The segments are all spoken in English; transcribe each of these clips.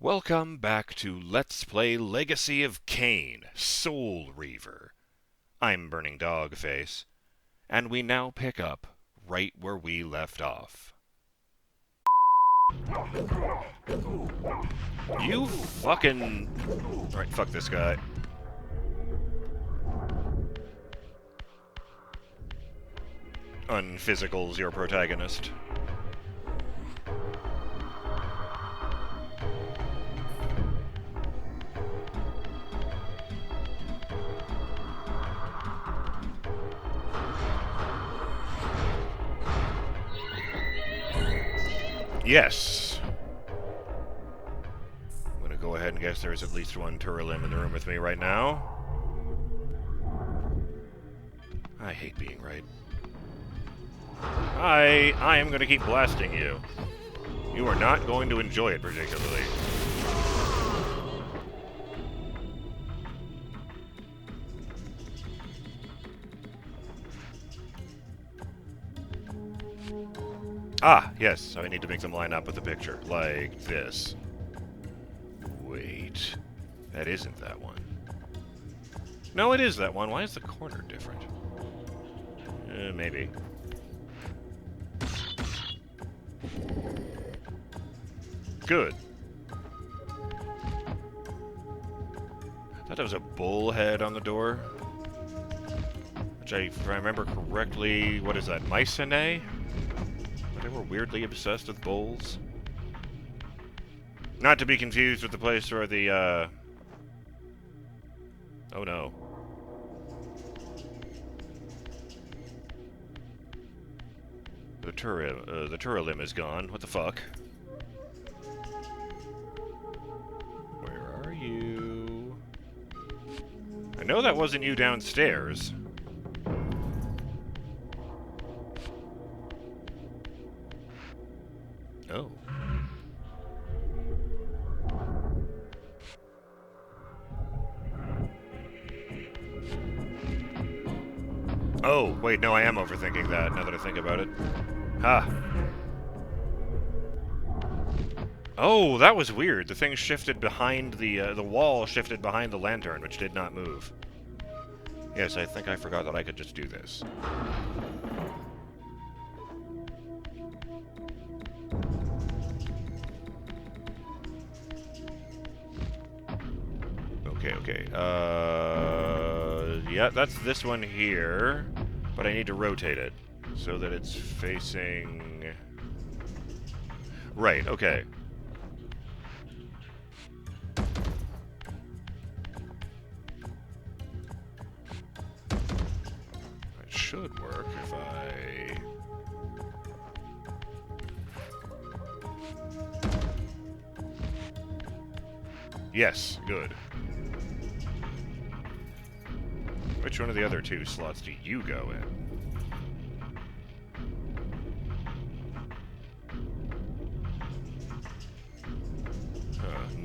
Welcome back to Let's Play Legacy of Kain, Soul Reaver. I'm BurningDogFace, and we now pick up right where we left off. You fucking... Alright, fuck this guy. Unphysical's your protagonist. Yes. I'm gonna go ahead and guess there's at least one Turalim in the room with me right now. I hate being right. I am gonna keep blasting you. You are not going to enjoy it particularly. Ah, yes, so I need to make them line up with the picture, like this. Wait, that isn't that one. No, it is that one. Why is the corner different? Maybe. Good. I thought there was a bullhead on the door. Which, if I remember correctly, what is that, Mycenae? They were weirdly obsessed with bulls. Not to be confused with the place where the, oh no. The Turalim is gone. What the fuck? Where are you? I know that wasn't you downstairs. Oh. Oh, wait, no, I am overthinking that, now that I think about it. Ha! Oh, that was weird. The thing shifted behind the wall shifted behind the lantern, which did not move. Yes, I think I forgot that I could just do this. Okay. Yeah, that's this one here, but I need to rotate it so that it's facing... Right, okay. It should work if I... Yes, good. Which one of the other two slots do you go in?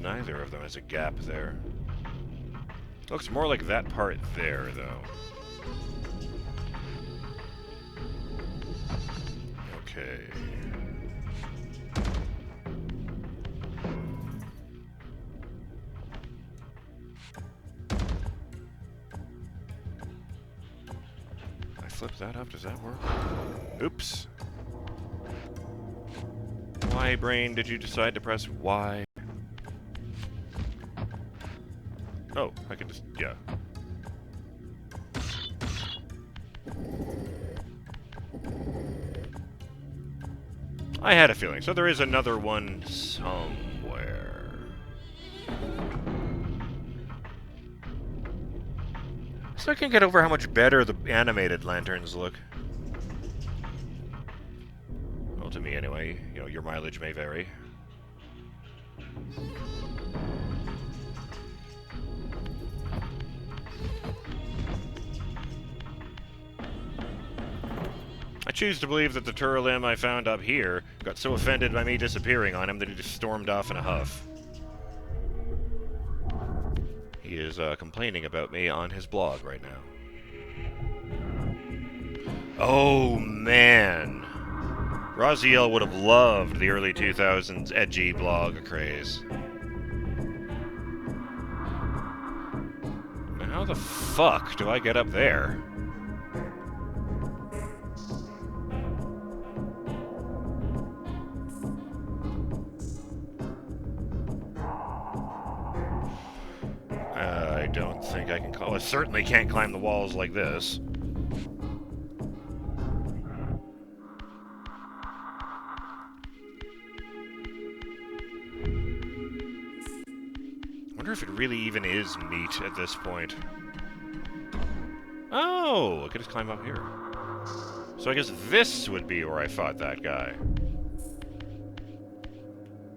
Neither of them has a gap there. Looks more like that part there, though. Okay. Flip that up, does that work? Oops. Why, brain, did you decide to press Y? Oh, I can just, yeah. I had a feeling, so there is another one somewhere. So I can't get over how much better the animated lanterns look. Well, to me anyway. You know, your mileage may vary. I choose to believe that the Turalim I found up here got so offended by me disappearing on him that he just stormed off in a huff. He is complaining about me on his blog right now. Oh, man. Raziel would have loved the early 2000s edgy blog craze. How the fuck do I get up there? I don't think I can call. I certainly can't climb the walls like this. I wonder if it really even is meat at this point. Oh, I could just climb up here. So I guess this would be where I fought that guy.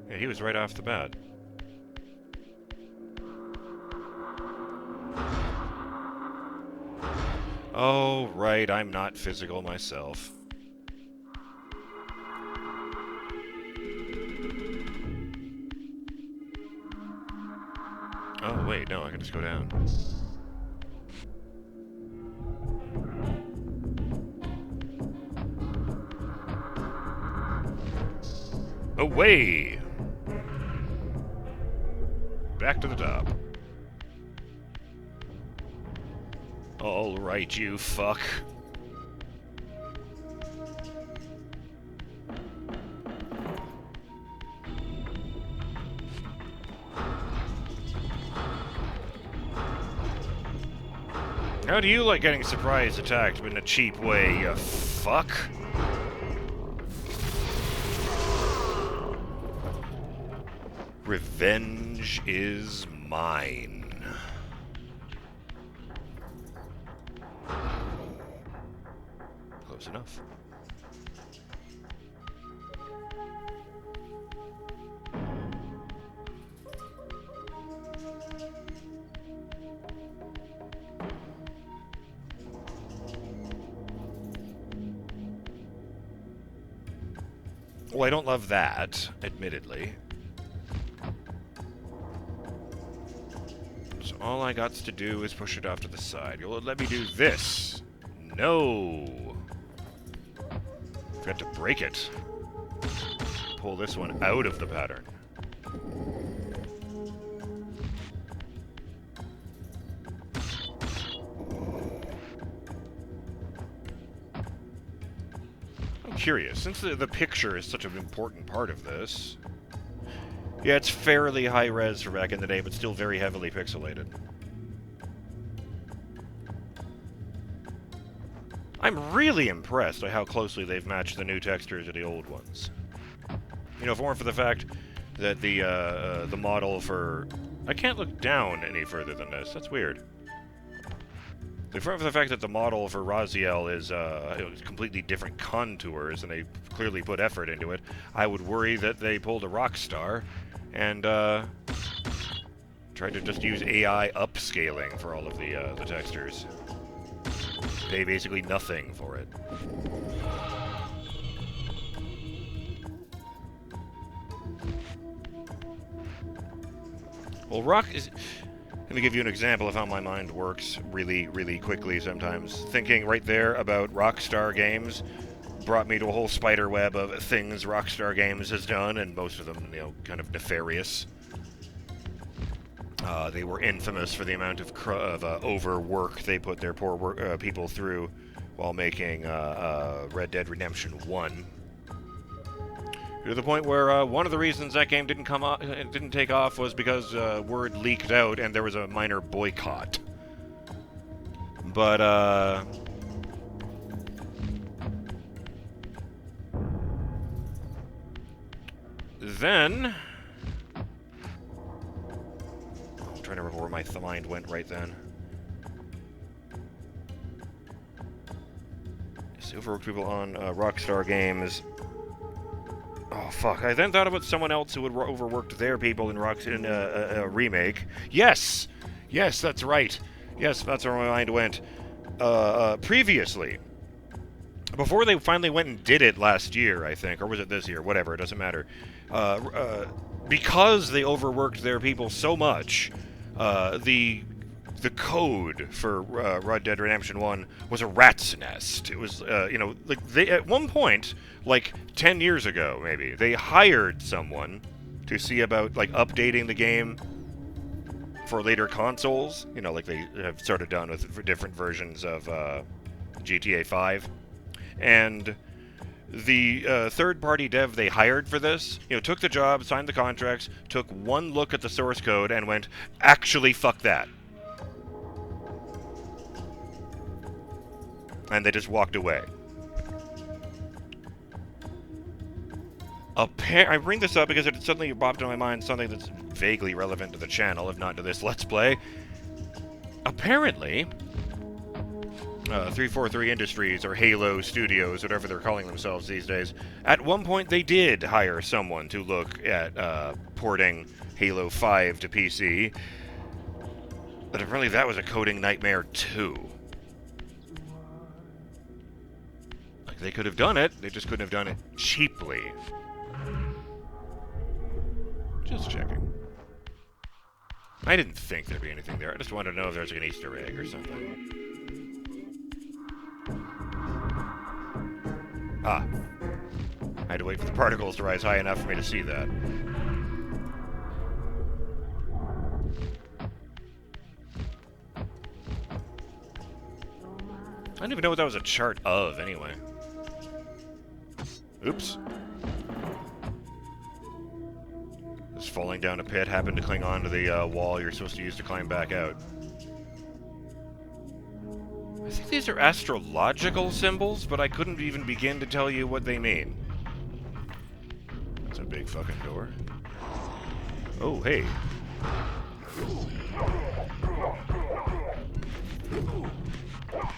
Yeah, he was right off the bat. Oh, right, I'm not physical myself. Oh, wait, no, I can just go down. Away! Back to the top. All right, you fuck. How do you like getting surprise attacked in a cheap way, you fuck? Revenge is mine. Close enough. Well, I don't love that, admittedly. So all I got to do is push it off to the side. You'll let me do this. No. Forgot to break it. Pull this one out of the pattern. I'm curious, since the picture is such an important part of this. Yeah, it's fairly high res for back in the day, but still very heavily pixelated. I'm really impressed by how closely they've matched the new textures to the old ones. You know, if it weren't for the fact that the model for... I can't look down any further than this. That's weird. If it weren't for the fact that the model for Raziel is completely different contours and they clearly put effort into it, I would worry that they pulled a Rockstar and tried to just use AI upscaling for all of the textures. Pay basically nothing for it. Well, Let me give you an example of how my mind works really, really quickly sometimes. Thinking right there about Rockstar Games brought me to a whole spider web of things Rockstar Games has done, and most of them, you know, kind of nefarious. They were infamous for the amount of overwork they put their poor people through while making Red Dead Redemption 1. To the point where one of the reasons that game didn't take off was because word leaked out and there was a minor boycott. But then I'm trying to remember where my mind went right then. Overworked people on Rockstar Games. Oh, fuck. I then thought about someone else who had overworked their people in a remake. Yes! Yes, that's right. Yes, that's where my mind went. Previously. Before they finally went and did it last year, I think. Or was it this year? Whatever, it doesn't matter. Because they overworked their people so much, the code for Red Dead Redemption 1 was a rat's nest. It was, you know, like, they, at one point, like 10 years ago, maybe, they hired someone to see about, like, updating the game for later consoles, you know, like they have sort of done with different versions of GTA 5. And the third-party dev they hired for this, you know, took the job, signed the contracts, took one look at the source code, and went, actually, fuck that. And they just walked away. I bring this up because it suddenly popped in my mind something that's vaguely relevant to the channel, if not to this Let's Play. Apparently, 343 Industries, or Halo Studios, whatever they're calling themselves these days, at one point they did hire someone to look at porting Halo 5 to PC, but apparently that was a coding nightmare too. Like, they could have done it, they just couldn't have done it cheaply. Just checking. I didn't think there'd be anything there. I just wanted to know if there's like an Easter egg or something. Ah. I had to wait for the particles to rise high enough for me to see that. I don't even know what that was a chart of, anyway. Oops. Just falling down a pit, happened to cling onto the wall you're supposed to use to climb back out. I think these are astrological symbols, but I couldn't even begin to tell you what they mean. That's a big fucking door. Oh, hey.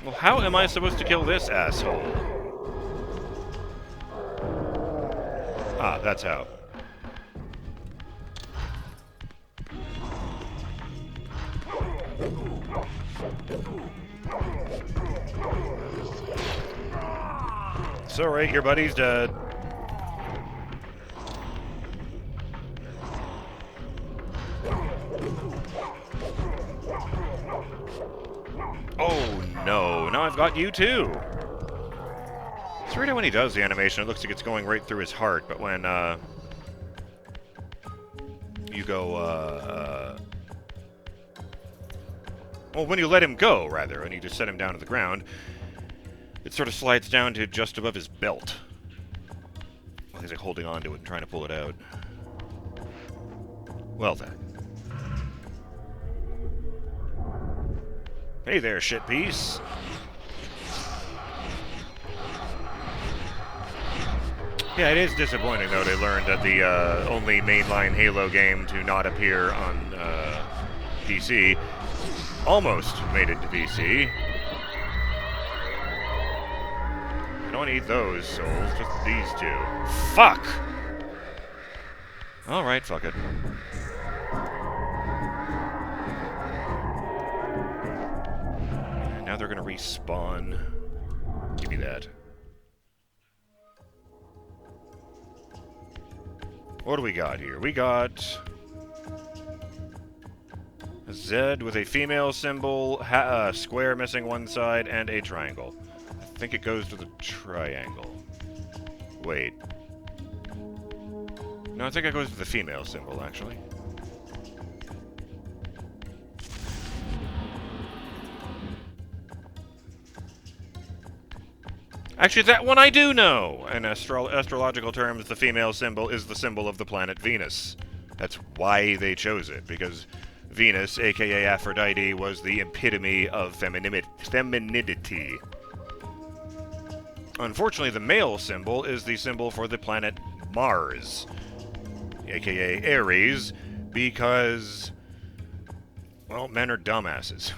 Well, how am I supposed to kill this asshole? Ah, that's how. Sorry, your buddy's dead. Oh no, now I've got you too! It's weird how when he does the animation, it looks like it's going right through his heart, but when, you go, well, when you let him go, rather, and you just set him down to the ground, it sort of slides down to just above his belt. Well, he's like holding on to it and trying to pull it out. Well then. Hey there, shitpiece. Yeah, it is disappointing, though, to learn that the only mainline Halo game to not appear on PC almost made it to PC. I don't need those souls, just these two. Fuck! Alright, fuck it. And now they're gonna respawn. Give me that. What do we got here? We got a Z with a female symbol, a square missing one side, and a triangle. I think it goes to the triangle. Wait. No, I think it goes to the female symbol, actually. Actually, that one I do know! In astrological terms, the female symbol is the symbol of the planet Venus. That's why they chose it, because Venus, aka Aphrodite, was the epitome of femininity. Unfortunately, the male symbol is the symbol for the planet Mars, aka Ares, because, well, men are dumbasses.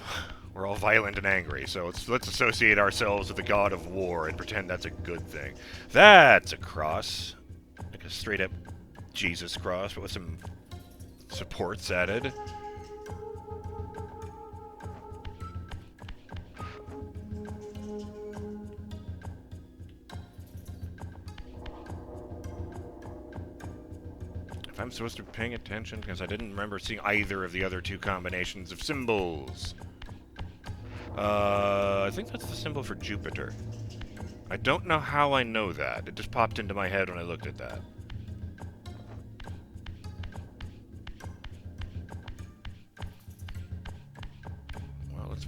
We're all violent and angry, so let's associate ourselves with the god of war and pretend that's a good thing. That's a cross. Like a straight-up Jesus cross, but with some supports added. If I'm supposed to be paying attention, because I didn't remember seeing either of the other two combinations of symbols. I think that's the symbol for Jupiter. I don't know how I know that. It just popped into my head when I looked at that.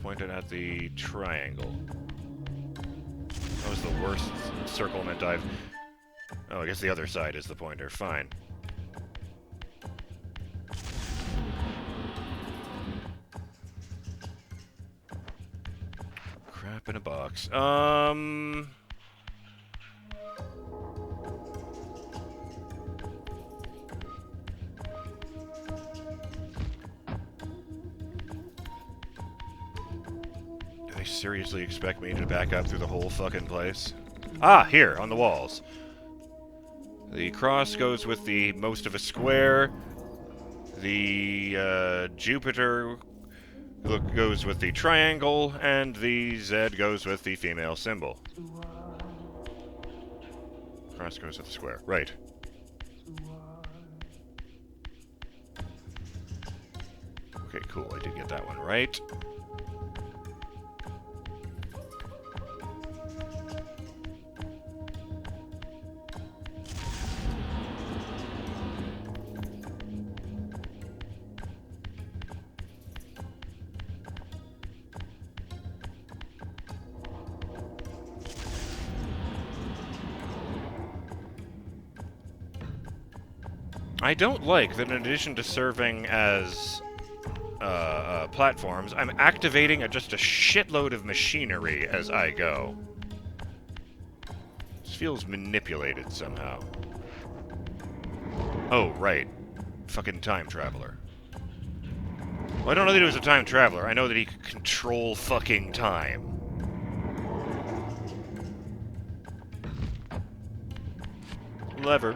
pointed at the triangle. That was the worst circlement I've... Oh, I guess the other side is the pointer. Fine. Crap in a box. Do they seriously expect me to back up through the whole fucking place? Ah, here, on the walls. The cross goes with the most of a square. The Jupiter goes with the triangle, and the Z goes with the female symbol. Cross goes with the square. Right. Okay, cool. I did get that one right. I don't like that in addition to serving as platforms, I'm activating just a shitload of machinery as I go. This feels manipulated somehow. Oh, right. Fucking time traveler. Well, I don't know that he was a time traveler. I know that he could control fucking time. Lever.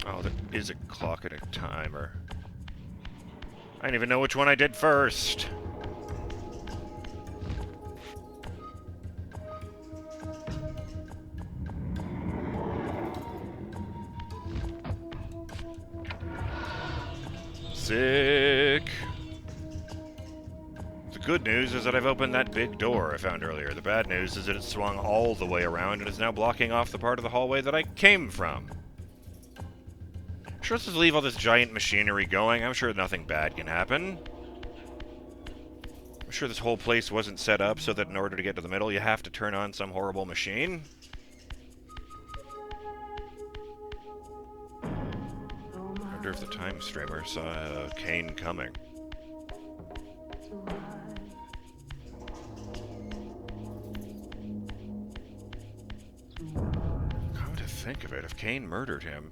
Oh, there is a clock and a timer. I don't even know which one I did first. Sick. The good news is that I've opened that big door I found earlier. The bad news is that it swung all the way around and is now blocking off the part of the hallway that I came from. Sure, let's just leave all this giant machinery going. I'm sure nothing bad can happen. I'm sure this whole place wasn't set up so that in order to get to the middle, you have to turn on some horrible machine. I wonder if the time streamer saw Kain coming. Come to think of it, if Kain murdered him,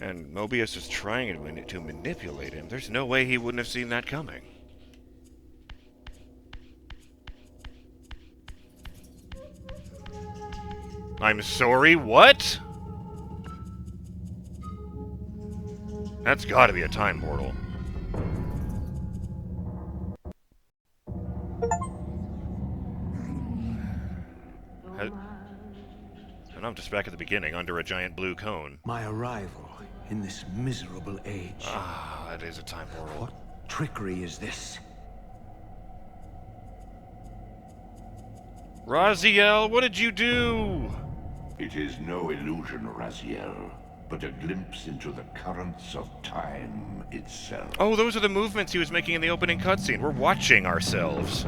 and Moebius is trying to manipulate him, there's no way he wouldn't have seen that coming. I'm sorry, what? That's gotta be a time portal. And I'm just back at the beginning, under a giant blue cone. My arrival in this miserable age. Ah, that is a time portal. What trickery is this? Raziel, what did you do? It is no illusion, Raziel, but a glimpse into the currents of time itself. Oh, those are the movements he was making in the opening cutscene. We're watching ourselves.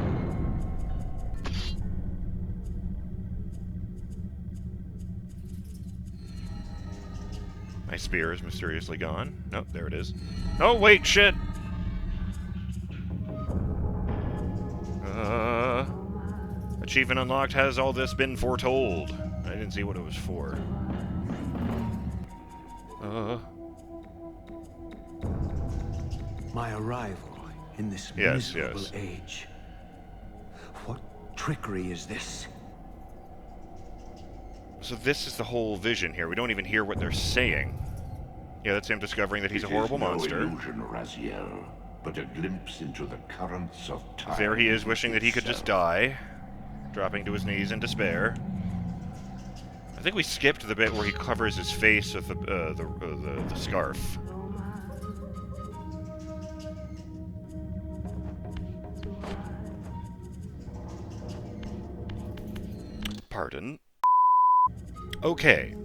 My spear is mysteriously gone. Nope, there it is. Oh, wait, shit! Achievement unlocked. Has all this been foretold? I didn't see what it was for. My arrival in this miserable age. What trickery is this? So this is the whole vision here. We don't even hear what they're saying. Yeah, that's him discovering that he's a horrible monster. It is no illusion, Raziel, but a glimpse into the currents of time. There he is, wishing that he could just die, dropping to his knees in despair. I think we skipped the bit where he covers his face with the scarf. Pardon. Okay.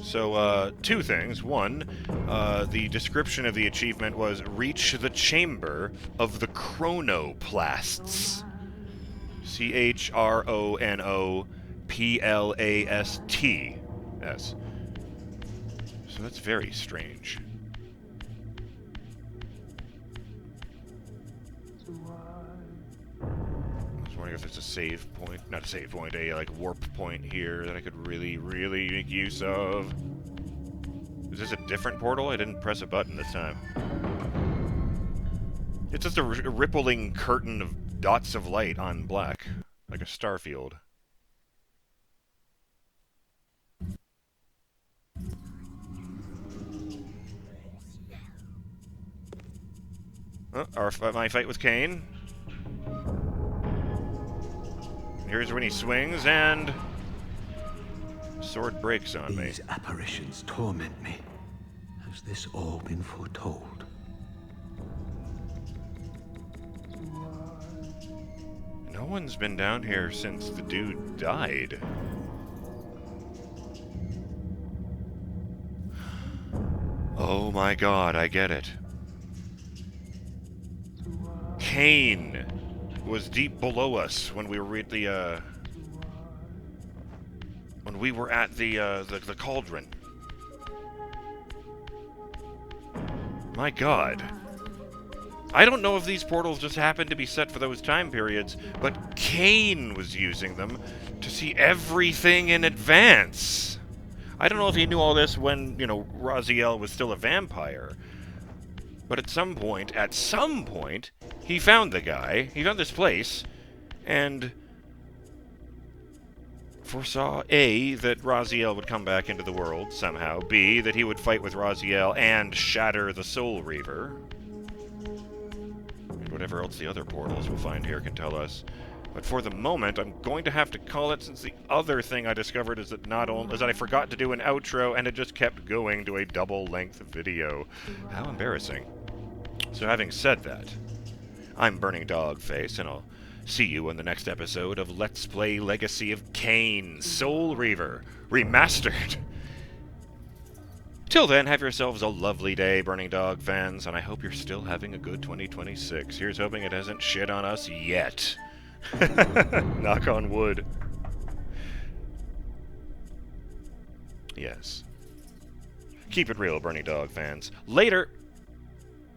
So, two things. One, the description of the achievement was reach the chamber of the chronoplasts. CHRONOPLASTS. So that's very strange. I was wondering if there's a save point, not a save point, a like warp point here that I could really make use of. Is this a different portal? I didn't press a button this time. It's just a rippling curtain of dots of light on black, like a starfield. My fight with Kain. Here's when he swings, and sword breaks on me. These apparitions torment me. Has this all been foretold? No one's been down here since the dude died. Oh my god, I get it. Kain was deep below us when we were at the the cauldron. My god. I don't know if these portals just happened to be set for those time periods, but Kain was using them to see everything in advance. I don't know if he knew all this when, you know, Raziel was still a vampire. But at some point, he found the guy, he found this place, and foresaw, A, that Raziel would come back into the world somehow, B, that he would fight with Raziel and shatter the Soul Reaver. And whatever else the other portals we'll find here can tell us. But for the moment, I'm going to have to call it, since the other thing I discovered is that I forgot to do an outro, and it just kept going to a double-length video. How embarrassing. So having said that, I'm BurningDogFace, and I'll see you in the next episode of Let's Play Legacy of Kain, Soul Reaver, Remastered. Till then, have yourselves a lovely day, Burning Dog fans, and I hope you're still having a good 2026. Here's hoping it hasn't shit on us yet. Knock on wood. Yes. Keep it real, Burning Dog fans. Later!